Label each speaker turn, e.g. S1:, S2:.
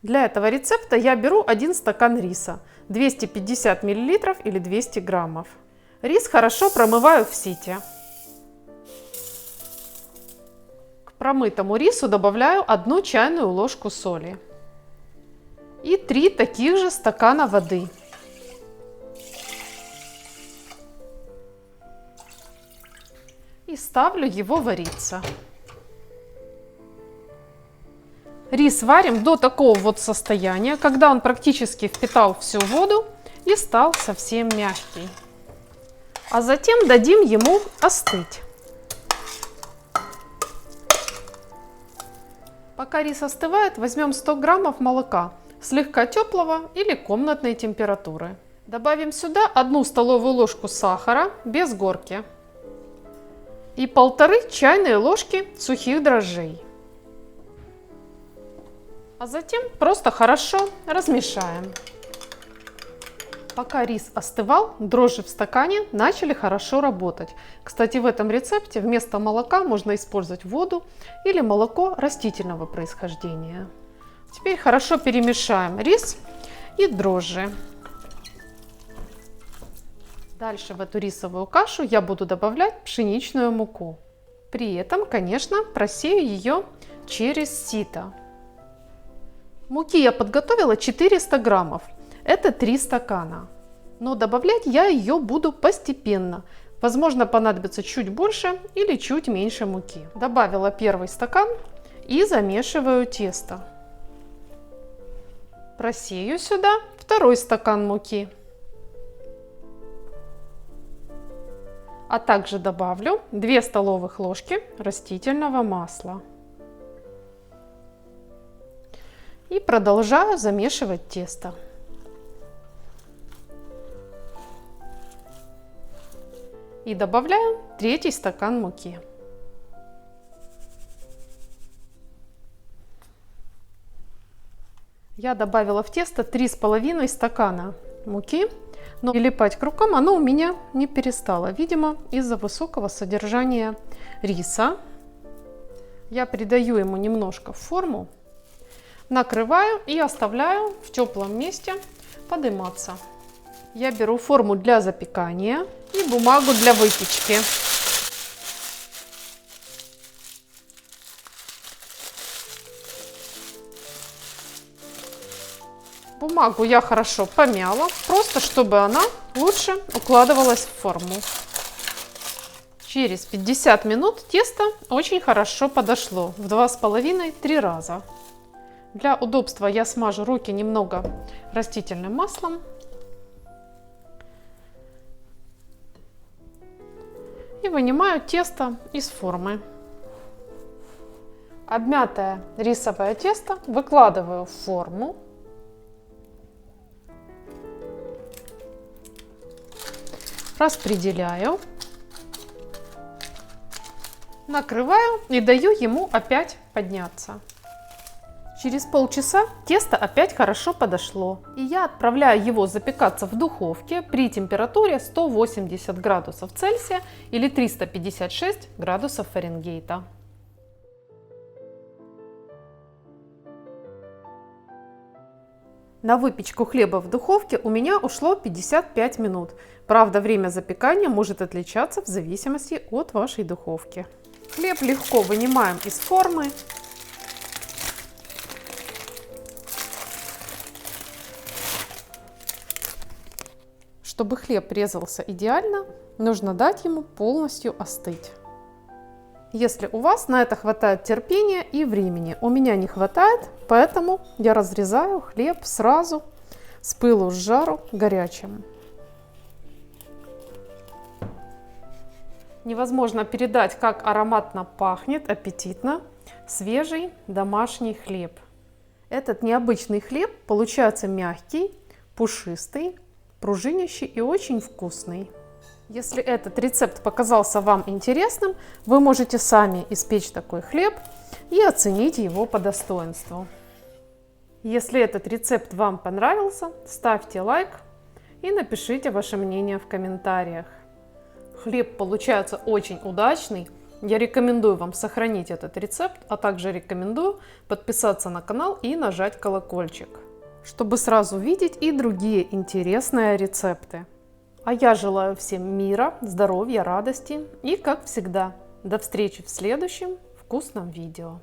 S1: Для этого рецепта я беру 1 стакан риса, 250 мл или 200 граммов. Рис хорошо промываю в сите. К промытому рису добавляю 1 чайную ложку соли и 3 таких же стакана воды. И ставлю его вариться. Рис варим до такого вот состояния, когда он практически впитал всю воду и стал совсем мягкий. А затем дадим ему остыть. Пока рис остывает, возьмем 100 граммов молока, слегка теплого или комнатной температуры. Добавим сюда 1 столовую ложку сахара без горки и 1,5 чайные ложки сухих дрожжей. А затем просто хорошо размешаем. Пока рис остывал, дрожжи в стакане начали хорошо работать. Кстати, в этом рецепте вместо молока можно использовать воду или молоко растительного происхождения. Теперь хорошо перемешаем рис и дрожжи. Дальше в эту рисовую кашу я буду добавлять пшеничную муку. При этом, конечно, просею ее через сито. Муки я подготовила 400 граммов. Это 3 стакана. Но добавлять я ее буду постепенно. Возможно, понадобится чуть больше или чуть меньше муки. Добавила 1 стакан и замешиваю тесто. Просею сюда 2 стакан муки. А также добавлю 2 столовых ложки растительного масла. И продолжаю замешивать тесто. И добавляю 3 стакан муки. Я добавила в тесто 3,5 стакана муки, но прилипать к рукам оно у меня не перестало, видимо, из-за высокого содержания риса. Я придаю ему немножко форму, накрываю и оставляю в теплом месте подыматься. Я беру форму для запекания и бумагу для выпечки. Бумагу я хорошо помяла, просто чтобы она лучше укладывалась в форму. Через 50 минут тесто очень хорошо подошло в 2,5-3 раза. Для удобства я смажу руки немного растительным маслом. И вынимаю тесто из формы. Обмятое рисовое тесто выкладываю в форму. Распределяю. Накрываю и даю ему опять подняться. Через полчаса тесто опять хорошо подошло, и я отправляю его запекаться в духовке при температуре 180 градусов Цельсия или 356 градусов Фаренгейта. На выпечку хлеба в духовке у меня ушло 55 минут. Правда, время запекания может отличаться в зависимости от вашей духовки. Хлеб легко вынимаем из формы. Чтобы хлеб резался идеально, нужно дать ему полностью остыть. Если у вас на это хватает терпения и времени, у меня не хватает, поэтому я разрезаю хлеб сразу с пылу с жару горячим. Невозможно передать, как ароматно пахнет, аппетитно, свежий домашний хлеб. Этот необычный хлеб получается мягкий, пушистый, пружинящий и очень вкусный. Если этот рецепт показался вам интересным, вы можете сами испечь такой хлеб и оценить его по достоинству. Если этот рецепт вам понравился, ставьте лайк и напишите ваше мнение в комментариях. Хлеб получается очень удачный, Я рекомендую вам сохранить этот рецепт, а также рекомендую подписаться на канал и нажать колокольчик, чтобы сразу видеть и другие интересные рецепты. А я желаю всем мира, здоровья, радости и, как всегда, до встречи в следующем вкусном видео.